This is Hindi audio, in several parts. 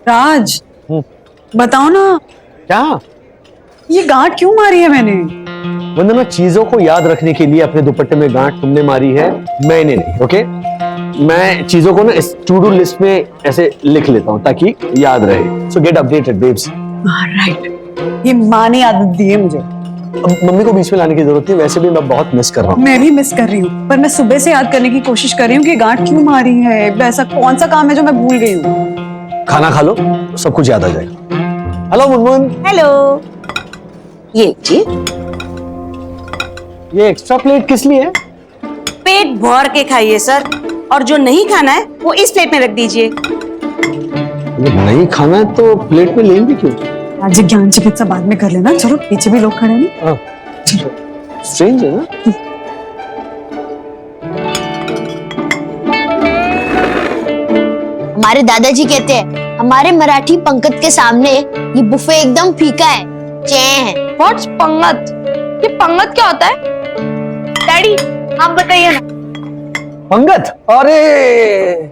राज बताओ ना, क्या? ये गांठ क्यों मारी है मैंने? वंदना, चीजों को याद रखने के लिए अपने दुपट्टे में गांठ तुमने मारी है, मैंने नहीं। ओके, मैं चीजों को ना इस टू डू लिस्ट में ऐसे लिख लेता हूँ ताकि याद रहे। So get updated babes. Right, ये माँ ने आदत दी है मुझे। अब मम्मी को बीच में लाने की जरूरत नहीं, वैसे भी मैं बहुत मिस कर रहा हूँ। मैं भी मिस कर रही हूँ, पर मैं सुबह से याद करने की कोशिश कर रही हूँ कि गांठ क्यों मारी है। ऐसा कौन सा काम है जो मैं भूल गई हूँ? खाना खा लो, सब कुछ याद आ जाएगा। हेलो मुनमुन। हेलो। ये जी, ये एक्स्ट्रा प्लेट किस लिए है? पेट भर के खाइए सर, और जो नहीं खाना है वो इस प्लेट में रख दीजिए। अगर नहीं खाना है तो प्लेट में लेंगे क्यों? आज ज्ञान चिकित्सा बाद में कर लेना। चलो, पीछे भी लोग खड़े हैं ना। स्ट्रेंज है ना? हमारे दादाजी कहते हैं हमारे मराठी पंकज के सामने ये बुफे एकदम फीका है, चे है। व्हाट्स पंगत? ये पंगत क्या होता है? डैडी आप बताइए ना। पंगत? अरे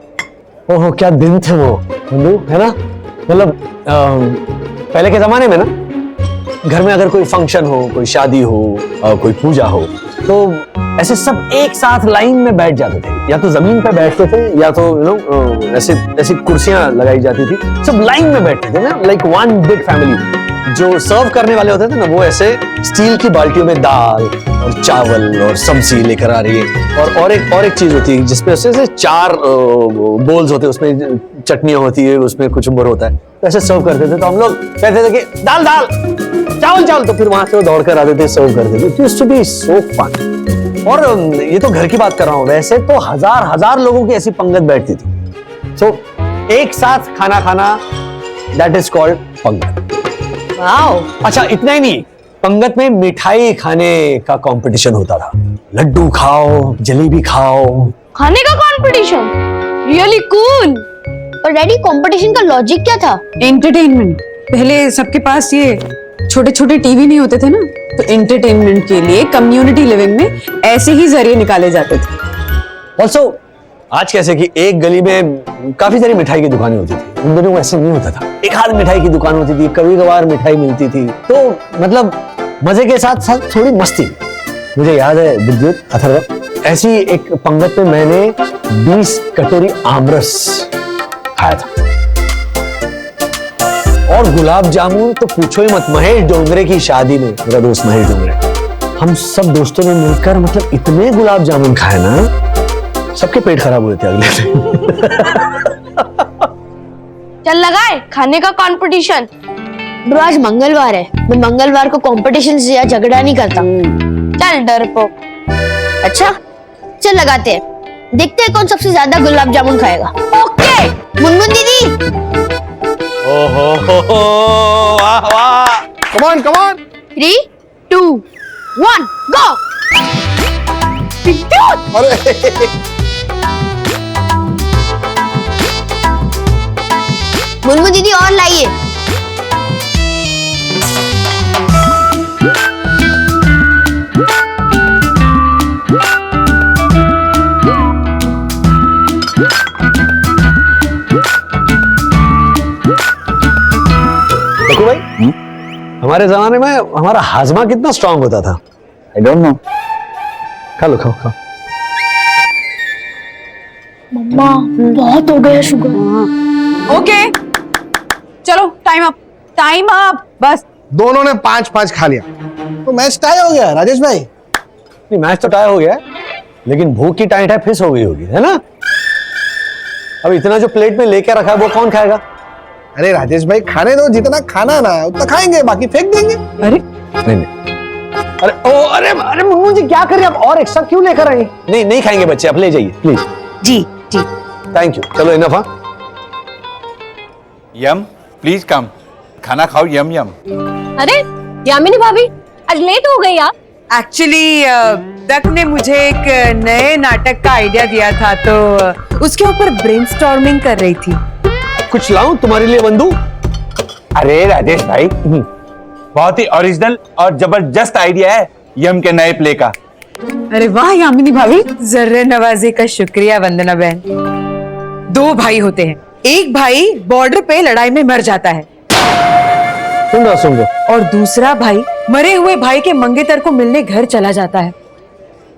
ओहो, क्या दिन थे वो बंधु, है ना? मतलब पहले के जमाने में ना, घर में अगर कोई फंक्शन हो, कोई शादी हो, कोई पूजा हो, तो ऐसे सब एक साथ लाइन में बैठ जाते थे। या तो जमीन पे बैठते थे, या तो ऐसे ऐसी कुर्सियां लगाई जाती थी, सब लाइन में बैठते थे ना, लाइक वन बिग फैमिली। जो सर्व करने वाले होते थे ना, वो ऐसे स्टील की बाल्टियों में दाल और चावल और सब्जी लेकर आ रही है। और एक चीज होती है जिसपे ऐसे 4 बोल्स होते हैं, उसमें चटनियां होती है, उसमें कुचुम्बर होता है, तो ऐसे सर्व करते थे। तो हम लोग कहते थे कि दाल दाल, चावल चावल, तो फिर वहां से वो दौड़ कर आते थे, सर्व करते थे। It used to be so fun. और ये तो घर की बात कर रहा हूँ, वैसे तो हजार लोगों की ऐसी पंगत बैठती थी। सो एक साथ खाना खाना, दैट इज कॉल्ड पंगत। वाओ। अच्छा, इतना ही नहीं, पंगत में मिठाई खाने का कंपटीशन होता था। लड्डू खाओ, जलेबी खाओ। खाने का कंपटीशन? Really cool. और डैडी, कंपटीशन का लॉजिक क्या था? एंटरटेनमेंट। पहले सबके पास ये छोटे छोटे टीवी नहीं होते थे ना, तो एंटरटेनमेंट के लिए कम्युनिटी लिविंग में ऐसे ही जरिए निकाले जाते थे। ऑल्सो आज कैसे कि एक गली में काफी सारी मिठाई की दुकानें होती थी, उन दिनों ऐसे नहीं होता था। एक आध मिठाई की दुकान होती थी, कभी कभार मिठाई मिलती थी, तो मतलब मजे के साथ साथ थोड़ी मस्ती। मुझे याद है विद्युत, अथर्व, ऐसी एक पंगत में मैंने 20 कटोरी आमरस खाया था। और गुलाब जामुन तो पूछो ही मत। महेश डोंगरे की शादी में, मेरा दोस्त महेश डोंगरे, हम सब दोस्तों ने मिलकर मतलब इतने गुलाब जामुन खाए ना, सबके पेट खराब हुए थे अगले दिन। चल लगाए खाने का कंपटीशन। ब्रो, आज मंगलवार है, मैं मंगलवार को कंपटीशन से या झगड़ा नहीं करता। चल डरपोक। अच्छा चल लगाते हैं, देखते हैं कौन सबसे ज्यादा गुलाब जामुन खाएगा। ओके। मुनमुन दीदी। ओहो, वाह वाह, कम ऑन 3, 2, 1 गो। मुनमुन दीदी और लाइए। देखो भाई, हमारे जमाने में हमारा हाजमा कितना स्ट्रांग होता था। I don't know. खा लो, खाओ खाओ। मम्मा, बहुत हो गया शुगर। ओके, चलो टाइम अप, टाइम अप। बस दोनों ने 5-5 खा लिया तो मैच टाई हो गया राजेश भाई। नहीं, मैच तो टाई हो गया है, लेकिन भूख की टाइट है, फिस हो गई होगी, है ना? अब इतना जो प्लेट में लेके रखा है वो कौन खाएगा? अरे राजेश भाई, खाने दो, जितना खाना ना उतना खाएंगे, बाकी फेंक देंगे। अरे नहीं। अरे ओ, अरे अरे मुन्नू जी, क्या कर रहे हैं आप? और एक्स्ट्रा क्यों लेकर आए? नहीं नहीं खाएंगे बच्चे, आप ले जाइए प्लीज। जी जी। Thank you. चलो इनफ। हाँ, यम प्लीज कम, खाना खाओ। यम यम। अरे यामिनी भाभी, आज लेट हो गई आप। एक्चुअली दत्त ने मुझे एक नए नाटक का आइडिया दिया था, तो उसके ऊपर ब्रेनस्टॉर्मिंग कर रही थी। कुछ लाऊं तुम्हारे लिए बंधु? अरे राजेश भाई, बहुत ही ओरिजिनल और जबरदस्त आइडिया है यम के नए प्ले का। अरे वाह यामिनी भाभी, जर्रे नवाजी का शुक्रिया वंदना बहन। 2 भाई होते हैं, एक भाई बॉर्डर पे लड़ाई में मर जाता है सुन दो। और दूसरा भाई मरे हुए भाई के मंगेतर को मिलने घर चला जाता है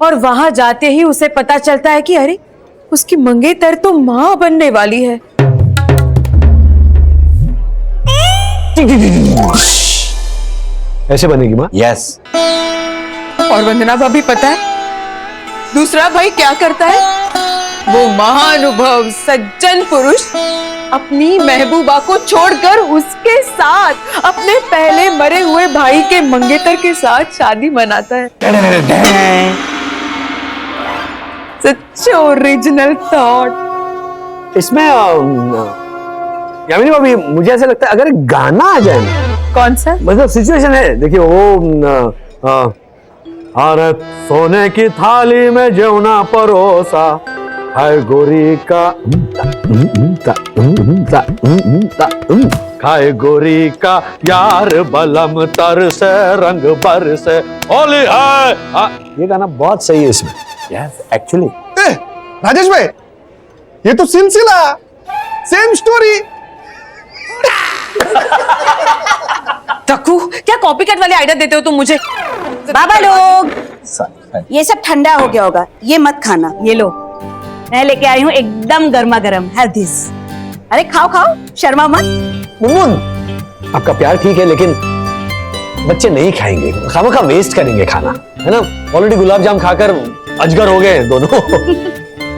और वहां जाते ही उसे पता चलता है कि अरे उसकी मंगेतर तो मां बनने वाली है। ऐसे बनेगी माँ? यस। और वंदना भाभी पता है दूसरा भाई क्या करता है? वो महानुभव सज्जन पुरुष अपनी महबूबा को छोड़कर उसके साथ अपने पहले मरे हुए भाई के मंगेतर के साथ शादी मनाता है। सच ओरिजिनल थॉट। इसमें यामिनी भाभी मुझे ऐसा लगता है अगर गाना आ जाए ना, कौन सा? मतलब सिचुएशन है, देखिए वो और सोने की थाली में जौना परोसा है गोरी का खाए गोरी का यार बलम तर से रंग भर से होली है। ये गाना बहुत सही है इसमें। Yes actually. राजेश भाई, ये तो सिलसिला, सेम स्टोरी। टक्कू, क्या कॉपी कट वाले आइडिया देते हो तुम मुझे? बाबा लोग, ये सब ठंडा हो गया होगा, ये मत खाना। ये लो, मैं लेके आई हूँ एकदम गर्मा गर्म। Have this. अरे खाओ खाओ, शर्मा मत। मुनमुन, आपका प्यार ठीक है लेकिन बच्चे नहीं खाएंगे, खामखा वेस्ट करेंगे खाना, है ना? ऑलरेडी गुलाब जाम खाकर अजगर हो गए दोनों।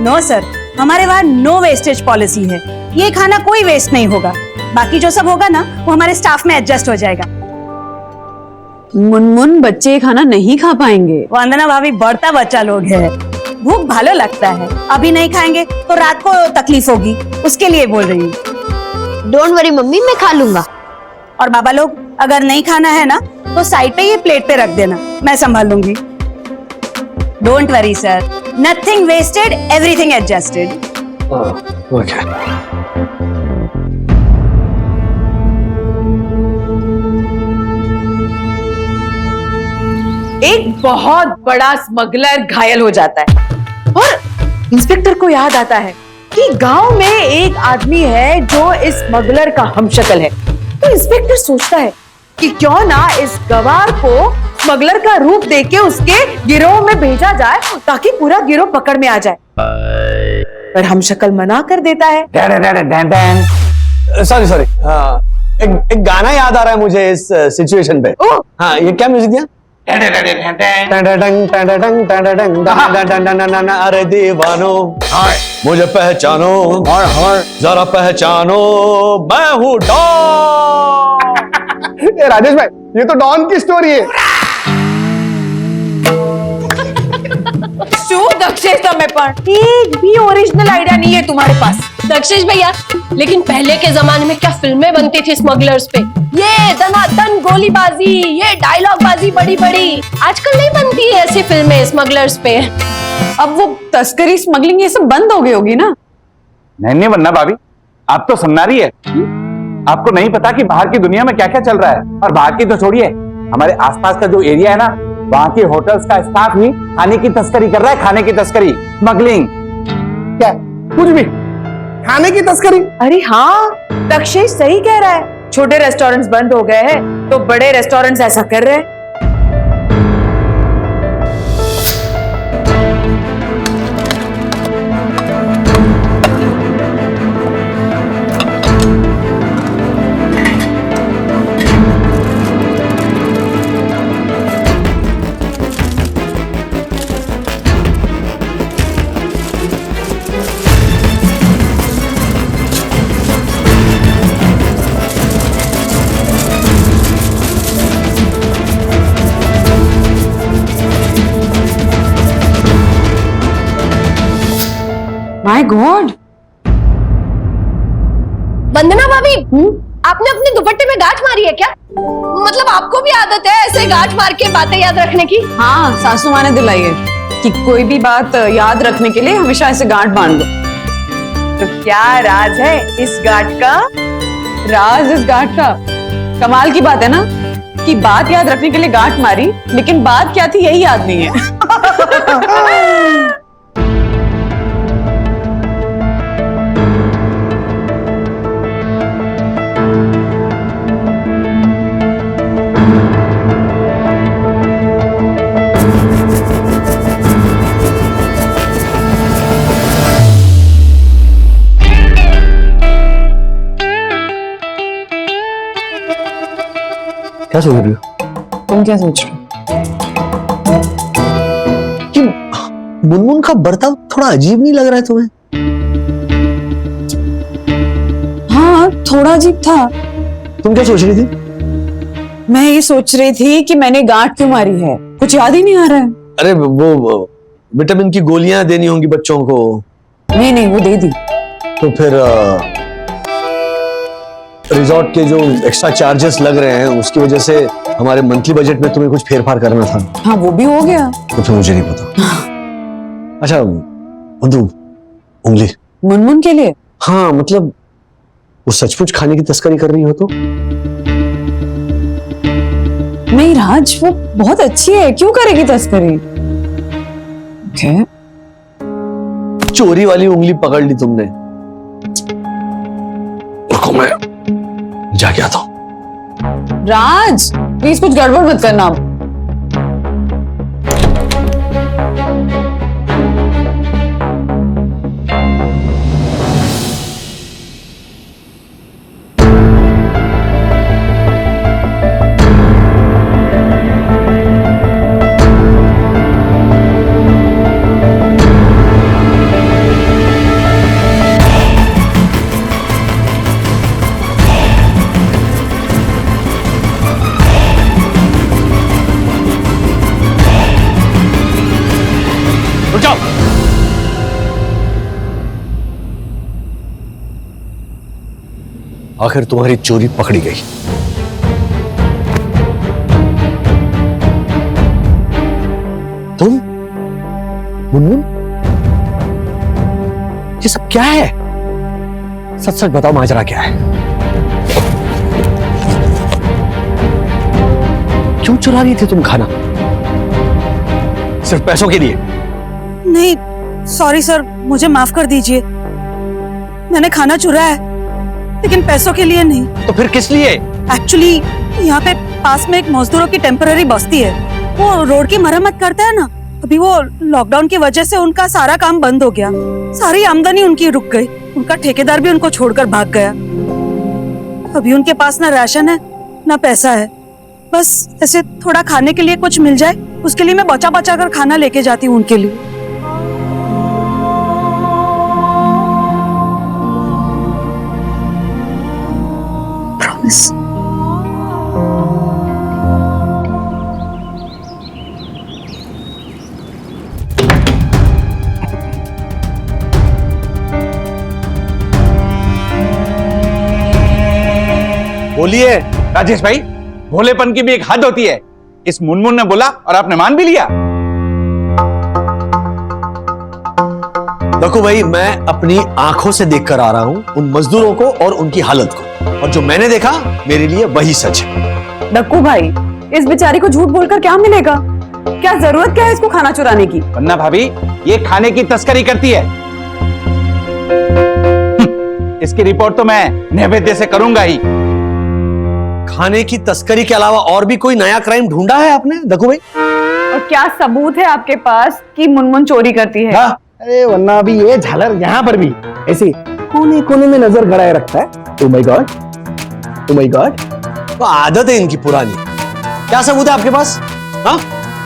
नो सर, हमारे वहाँ नो वेस्टेज पॉलिसी है। ये खाना कोई वेस्ट नहीं होगा। बाकी जो सब होगा ना, वो हमारे स्टाफ में एडजस्ट हो जाएगा। मुनमुन, बच्चे खाना नहीं खा पाएंगे। वंदना भाभी बढ़ता बच्चा लोग है, भूख भालो लगता है। अभी नहीं खाएंगे तो रात को तकलीफ होगी, उसके लिए बोल रही हूँ। डोंट वरी मम्मी, मैं खा लूंगा। और बाबा लोग, अगर नहीं खाना है ना तो साइड पे ये प्लेट पे रख देना, मैं संभाल लूंगी। Don't worry sir, nothing wasted, everything adjusted. Okay. एक बहुत बड़ा स्मगलर घायल हो जाता है और इंस्पेक्टर को याद आता है कि गांव में एक आदमी है जो इस स्मगलर का हमशक्ल है। तो इंस्पेक्टर सोचता है कि क्यों ना इस गवार को स्मगलर का रूप देके उसके गिरोह में भेजा जाए ताकि पूरा गिरोह पकड़ में आ जाए। पर हमशक्ल मना कर देता है। सॉरी, एक गाना याद आ रहा है मुझे इस सिचुएशन पे। हाँ, ये क्या म्यूजिक दिया? अरे दीवानो मुझे पहचानो, जरा पहचानो, मैं हूँ डॉन। ये राजेश भाई, ये तो डॉन की स्टोरी है। दक्षेश में पर एक भी ओरिजिनल आइडिया नहीं है तुम्हारे पास। दक्षेश भैया, लेकिन पहले के जमाने में क्या फिल्में बनती थी स्मगलर्स पे? ये दनादन गोलीबाजी, ये डायलॉग बाजी बड़ी बड़ी। आजकल नहीं बनती है ऐसी फिल्में स्मगलर्स पे। अब वो तस्करी, स्मगलिंग, ये सब बंद हो गई होगी ना? नहीं बनना भाभी, आप तो सन्नारी है। आपको नहीं पता कि बाहर की दुनिया में क्या क्या चल रहा है। और बाहर की तो छोड़िए, हमारे आसपास का जो एरिया है ना, वहाँ के होटल्स का स्टाफ ही खाने की तस्करी कर रहा है। खाने की तस्करी, स्मगलिंग। क्या कुछ भी खाने की तस्करी? अरे हाँ, दक्षेश सही कह रहा है। छोटे रेस्टोरेंट्स बंद हो गए हैं तो बड़े रेस्टोरेंट्स ऐसा कर रहे हैं। माय गॉड, वंदना भाभी, आपने अपने दुपट्टे में गांठ मारी है क्या? मतलब आपको भी आदत है ऐसे गांठ मार के बातें याद रखने की? हाँ, सासू माँ ने दिलाई है कि कोई भी बात याद रखने के लिए हमेशा ऐसे गांठ बांध दो। तो क्या राज है इस गांठ का? राज इस गांठ का? कमाल की बात है ना कि बात याद रखने के लिए गांठ मारी, लेकिन बात क्या थी यही याद नहीं है। क्या सोच रही हो? तुम क्या सोच रहे हो? कि मुनमुन का बर्ताव थोड़ा अजीब नहीं लग रहा है तुम्हें? हाँ, थोड़ा अजीब था। तुम क्या सोच रही थी? मैं ये सोच रही थी कि मैंने गांठ क्यों मारी है, कुछ याद ही नहीं आ रहा है। अरे वो विटामिन की गोलियां देनी होंगी बच्चों को। नहीं, वो दे दी। तो फिर रिजॉर्ट के जो एक्स्ट्रा चार्जेस लग रहे हैं उसकी वजह से हमारे मंथली बजट में तुम्हें कुछ फेरफार करना था। हाँ, वो भी हो गया। तो फिर मुझे नहीं पता। अच्छा मधु, उंगली मुनमुन के लिए? हाँ, मतलब वो सचमुच खाने की तस्करी कर रही हो तो? नहीं राज, वो बहुत अच्छी है, क्यों करेगी तस्करी? okay. चोरी वाली उंगली पकड़ ली तुमने। रुको, मैं जाके आता हूं। राज प्लीज कुछ गड़बड़ मत करना अब। आखिर तुम्हारी चोरी पकड़ी गई। तुम मुनमुन, ये सब क्या है? सच सच बताओ, माजरा क्या है? क्यों चुरा रही थी तुम खाना? सिर्फ पैसों के लिए? नहीं सॉरी सर, मुझे माफ कर दीजिए। मैंने खाना चुराया है लेकिन पैसों के लिए नहीं। तो फिर किस लिए? एक्चुअली यहाँ पे पास में एक मजदूरों की टेम्पररी बस्ती है, वो रोड की मरम्मत करते हैं ना। अभी वो लॉकडाउन की वजह से उनका सारा काम बंद हो गया, सारी आमदनी उनकी रुक गई। उनका ठेकेदार भी उनको छोड़कर भाग गया। अभी उनके पास ना राशन है ना पैसा है। बस ऐसे थोड़ा खाने के लिए कुछ मिल जाए, उसके लिए मैं बचा बचा कर खाना लेके जाती हूँ उनके लिए। प्रॉमिस। बोलिए राजेश भाई, भोलेपन की भी एक हद होती है। इस मुनमुन ने बोला और आपने मान भी लिया। देखो भाई, मैं अपनी आंखों से देखकर आ रहा हूं उन मजदूरों को और उनकी हालत को, और जो मैंने देखा मेरे लिए वही सच है। डक्कू भाई, इस बेचारी को झूठ बोलकर क्या मिलेगा? क्या जरूरत क्या है इसको खाना चुराने की? वरना भाभी ये खाने की तस्करी करती है। इसकी रिपोर्ट तो मैं नैवेद्य से करूंगा ही। खाने की तस्करी के अलावा और भी कोई नया क्राइम ढूंढा है आपने दक्कू भाई? और क्या सबूत है आपके पास कि मुनमुन चोरी करती है? अरे वरना अभी ये झालर यहाँ पर भी ऐसे कोने कोने में नजर गड़ाए रखता है। Oh my God, oh my God. तो आदत है इनकी पुरानी। क्या सबूत है आपके पास? हाँ,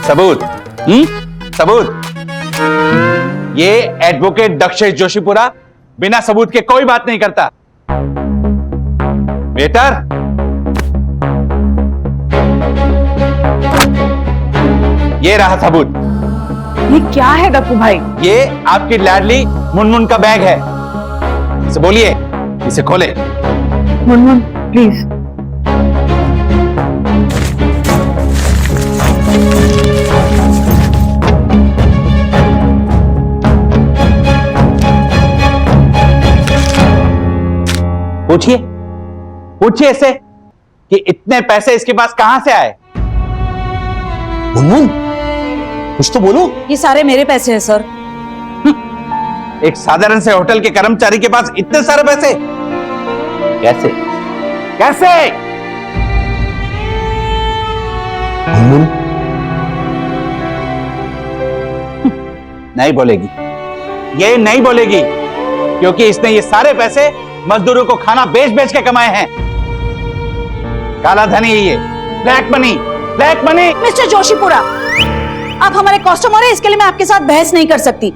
सबूत? सबूत? ये एडवोकेट दक्षेश जोशीपुरा बिना सबूत के कोई बात नहीं करता। वेटर, ये रहा सबूत। ये क्या है डक्कू भाई? ये आपकी लाडली मुनमुन का बैग है। इसे बोलिए, इसे खोले। मुनमुन प्लीज। पूछिए, पूछिए इससे कि इतने पैसे इसके पास कहां से आए। मुनमुन कुछ तो बोलो। ये सारे मेरे पैसे हैं सर। एक साधारण से होटल के कर्मचारी के पास इतने सारे पैसे कैसे? कैसे? मुनमुन नहीं बोलेगी, ये नहीं बोलेगी, क्योंकि इसने ये सारे पैसे मजदूरों को खाना बेच बेच के कमाए हैं। काला धनी है ये, black money, black money. Mister Joshipura, आप हमारे कस्टमर हैं, इसके लिए मैं आपके साथ बहस नहीं कर सकती।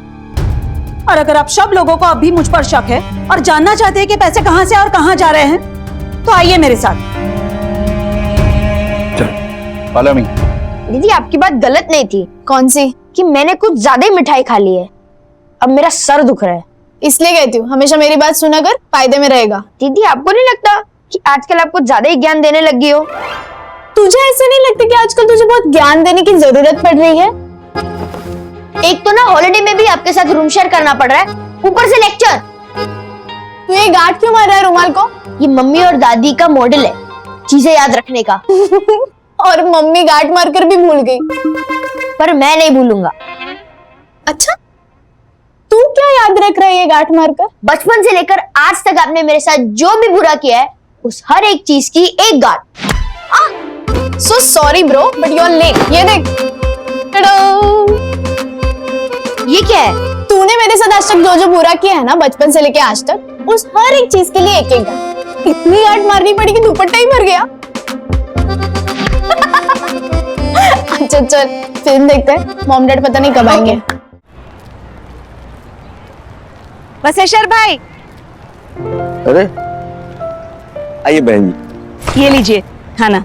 और अगर आप सब लोगों को अभी मुझ पर शक है और जानना चाहते हैं कि पैसे कहां से और कहां जा रहे हैं, तो आइए मेरे साथ। चलो, फॉलो मी। दीदी आपकी बात गलत नहीं थी। कौन सी? कि मैंने कुछ ज्यादा ही मिठाई खा ली है, अब मेरा सर दुख रहा है। इसलिए कहती हूँ हमेशा मेरी बात सुना कर, फायदे में रहेगा। दीदी आपको नहीं लगता कि आजकल आपको ज्यादा ही ज्ञान देने लगी हो? तुझे ऐसा नहीं लगता कि आजकल तुझे बहुत ज्ञान देने की जरूरत पड़ रही है? एक तो ना हॉलिडे में भी आपके साथ रूम शेयर करना पड़ रहा है, ऊपर से लेक्चर। तू ये गांठ क्यों मार रहा है रुमाल को? ये मम्मी और दादी का मॉडल है चीजें याद रखने का। और मम्मी गांठ मारकर भी भूल गई। पर मैं नहीं भूलूंगा। अच्छा, तू क्या याद रख रहा है ये गांठ मारकर? बचपन से लेकर आज तक आपने मेरे साथ जो भी बुरा किया है, उस हर एक चीज की एक गांठ। So sorry bro, but you are late. ये देख, टडा! ये क्या है? तूने मेरे साथ आज तक जो जो बुरा किया है ना, बचपन से लेके आज तक, उस हर एक चीज के लिए एक एक गांठ। इतनी गांठ मारनी पड़ी कि दुपट्टा ही भर गया। अच्छा चल, फिल्म देखते हैं। मॉम डैड पता नहीं कब आएंगे। वसेशर भाई, अरे आइए बहन जी। ये लीजिए खाना।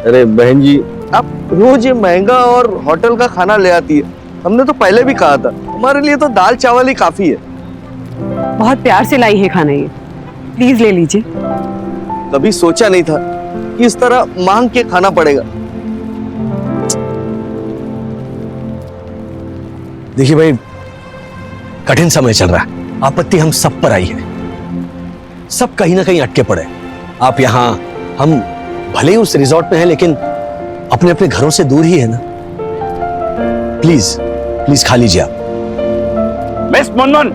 अरे बहन जी, आप रोज ये महंगा और होटल का खाना ले आती है। हमने तो पहले भी कहा था, हमारे लिए तो दाल चावल ही काफी है। बहुत प्यार से लाई है खाना, ये प्लीज ले लीजिए। कभी सोचा नहीं था कि इस तरह मांग के खाना पड़ेगा। देखिए भाई, कठिन समय चल रहा है, आपत्ति हम सब पर आई है, सब कहीं ना कहीं अटके पड़े। आप यहाँ, हम भले ही उस रिजॉर्ट में हैं, लेकिन अपने अपने घरों से दूर ही है ना। प्लीज प्लीज खा लीजिए आप। मिस मुनमुन,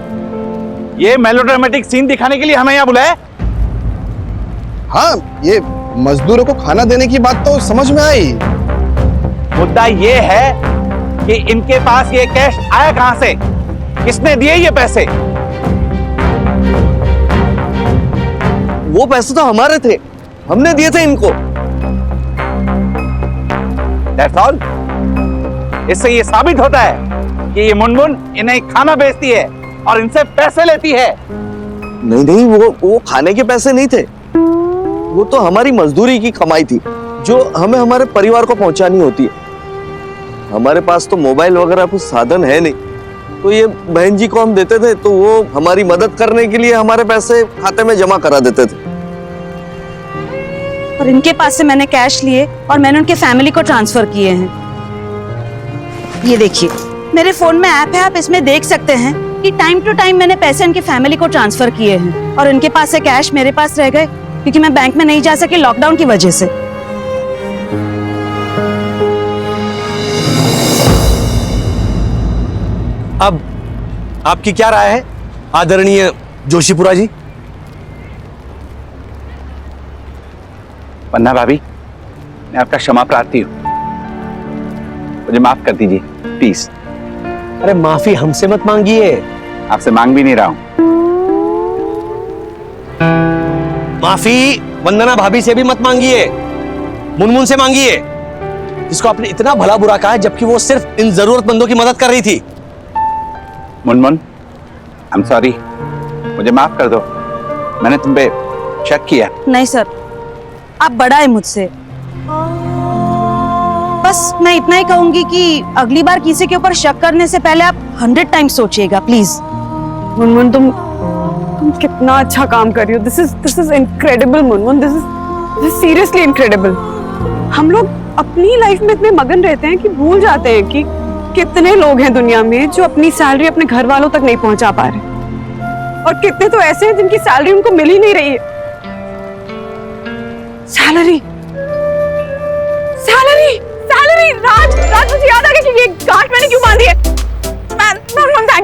ये मेलोड्रामेटिक सीन दिखाने के लिए हमें यहाँ बुलाया? हाँ, ये मजदूरों को खाना देने की बात तो समझ में आई। मुद्दा ये है कि इनके पास ये कैश आया कहां से? किसने दिए ये पैसे? वो पैसे तो हमारे थे, हमने दिए थे इनको। That's all? इससे ये साबित होता है कि ये मुनमुन इन्हें खाना बेचती है और इनसे पैसे लेती है। नहीं नहीं, वो खाने के पैसे नहीं थे, वो तो हमारी मजदूरी की कमाई थी जो हमें हमारे परिवार को पहुंचानी होती है। हमारे पास तो मोबाइल वगैरह कुछ साधन है नहीं, तो ये बहन जी को हम देते थे, तो वो हमारी मदद करने के लिए हमारे पैसे खाते में जमा करा देते थे। और इनके पास से मैंने कैश लिए और मैंने उनके फैमिली को ट्रांसफर किए हैं। ये देखिए, मेरे फोन में ऐप है, आप इसमें देख सकते हैं कि टाइम टू टाइम मैंने पैसे इनकी फैमिली को ट्रांसफर किए हैं। और इनके पास से कैश मेरे पास रह गए क्योंकि मैं बैंक में नहीं जा सकी लॉकडाउन की वजह से। अब आपकी क्या राय है आदरणीय जोशीपुरा जी? वन्ना भाभी, मैं आपका क्षमा प्रार्थी हूँ, मुझे माफ कर दीजिए प्लीज। अरे माफी हमसे मत मांगिए। आपसे मांग भी नहीं रहा हूँ। माफी वंदना भाभी से भी मत मांगिए, मुनमुन से मांगिए, जिसको आपने इतना भला बुरा कहा है जबकि वो सिर्फ इन जरूरतमंदों की मदद कर रही थी। मुनमुन, आई एम सॉरी, मुझे माफ कर दो, मैंने तुम पे शक किया। नहीं सर, आप बड़ा है मुझसे। बस मैं इतना ही कहूंगी कि अगली बार किसी के ऊपर शक करने से पहले आप 100 टाइम्स सोचिएगा प्लीज। मुनमुन, तुम कितना अच्छा काम कर रही हो। This is incredible Munmun, this is seriously incredible. हम लोग अपनी लाइफ में इतने मगन रहते हैं कि भूल जाते हैं कि कितने लोग हैं दुनिया में जो अपनी सैलरी अपने घर वालों तक नहीं पहुंचा पा रहे, और कितने तो ऐसे हैं जिनकी सैलरी उनको मिल ही नहीं रही है। सैलरी सैलरी सैलरी राज मुझे याद आ गया कि ये गांठ मैंने क्यों बांधी है।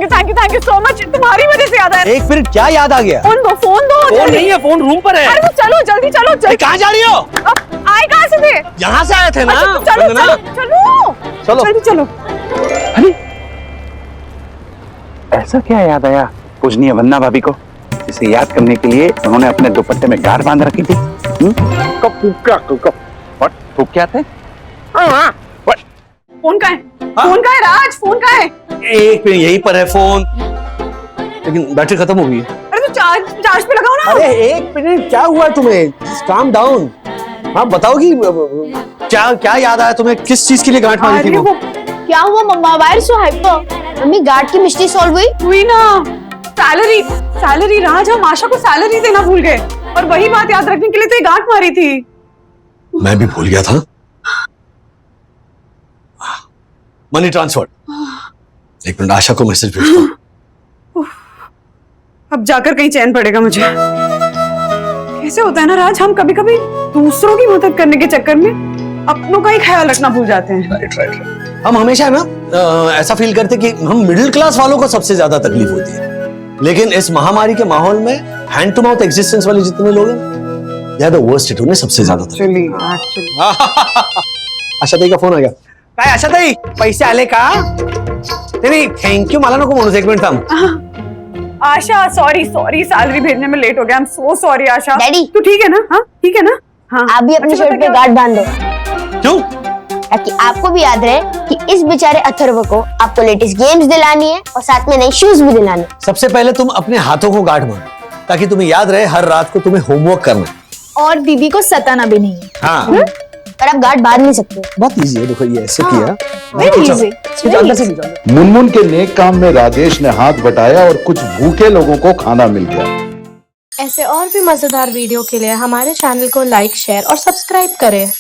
थैंक यू सो मच, तुम्हारी वजह से याद आया। एक मिनट, क्या याद आ गया? फोन दो। फोन नहीं है, फोन रूम पर है। अरे चलो जल्दी चलो। कहाँ जा रही हो? अब आए कहाँ से थे? यहाँ से आए थे ना। चलो। अरे ऐसा क्या याद आया पूजनीय वन्ना भाभी को, जिसे याद करने के लिए उन्होंने अपने दुपट्टे में गार बांध रखी थी? खूब क्या थे? फोन का है? फोन का है राज, फोन का है? एक मिनट, यहीं पर है फोन, लेकिन बैटरी खत्म हो गई है। अरे तो चार्ज पे लगाओ ना। अरे एक मिनट, क्या हुआ तुम्हें? Calm down. हाँ बताओगी क्या क्या याद आया तुम्हें? किस चीज के लिए गांठ मारी थी अरे वो? क्या हुआ मम्मा? Why are so hyper? मम्मी गार्ड की मिस्ट्री सॉल्व हुई? हुई ना। सैलरी राज, हम आशा को सैलरी देना भूल गए और वही बात याद रखने के लिए तो ये गांठ मारी थी। मैं भी भूल गया था। Money transfer. एक मिनट, आशा को मैसेज भेजता हूं। अब जाकर कहीं चैन पड़ेगा मुझे। कैसे होता है ना राज, हम कभी कभी दूसरों की मदद करने के चक्कर में अपनों का ही ख्याल रखना भूल जाते हैं। राइट। हम हमेशा ना ऐसा फील करते कि हम मिडिल क्लास वालों को सबसे ज्यादा तकलीफ होती है, लेकिन इस महामारी के माहौल में हैंड टू माउथ एग्जिस्टेंस वाले जितने लोग हैं, they are the worst hit, उन्हें सबसे ज्यादा तकलीफ। आशा ताई का फोन आ गया। काय आशा ताई, पैसे आले का? नाही थँक्यू मला नको म्हणूस, एक मिनिट थांब। आशा सॉरी सैलरी भेजने में लेट हो गया। I am so sorry Asha. Daddy. तू ठीक है ना? हाँ ठीक है ना? हाँ आप भी अपनी अच्छा, शर्ट बता पे क्या गार्ड बांध दो, क्यों? ताकि आपको भी याद रहे कि इस बेचारे अथर्व को आपको लेटेस्ट गेम्स दिलानी है और साथ में नई शूज भी दिलानी है। सबसे पहले तुम अपने हाथों को गांठ मारो, ताकि तुम्हें याद रहे हर रात को तुम्हें होमवर्क करना है। और दीदी को सताना भी नहीं है। हाँ पर आप गार्ड बांध नहीं सकते। बहुत इजी है, देखो ये ऐसे किया। Very easy. अंदर से खींचो, अंदर। मुनमुन के नेक काम में राजेश ने हाथ बटाया और कुछ भूखे लोगों को खाना मिल गया। ऐसे और भी मजेदार वीडियो के लिए हमारे चैनल को लाइक, शेयर और सब्सक्राइब करें।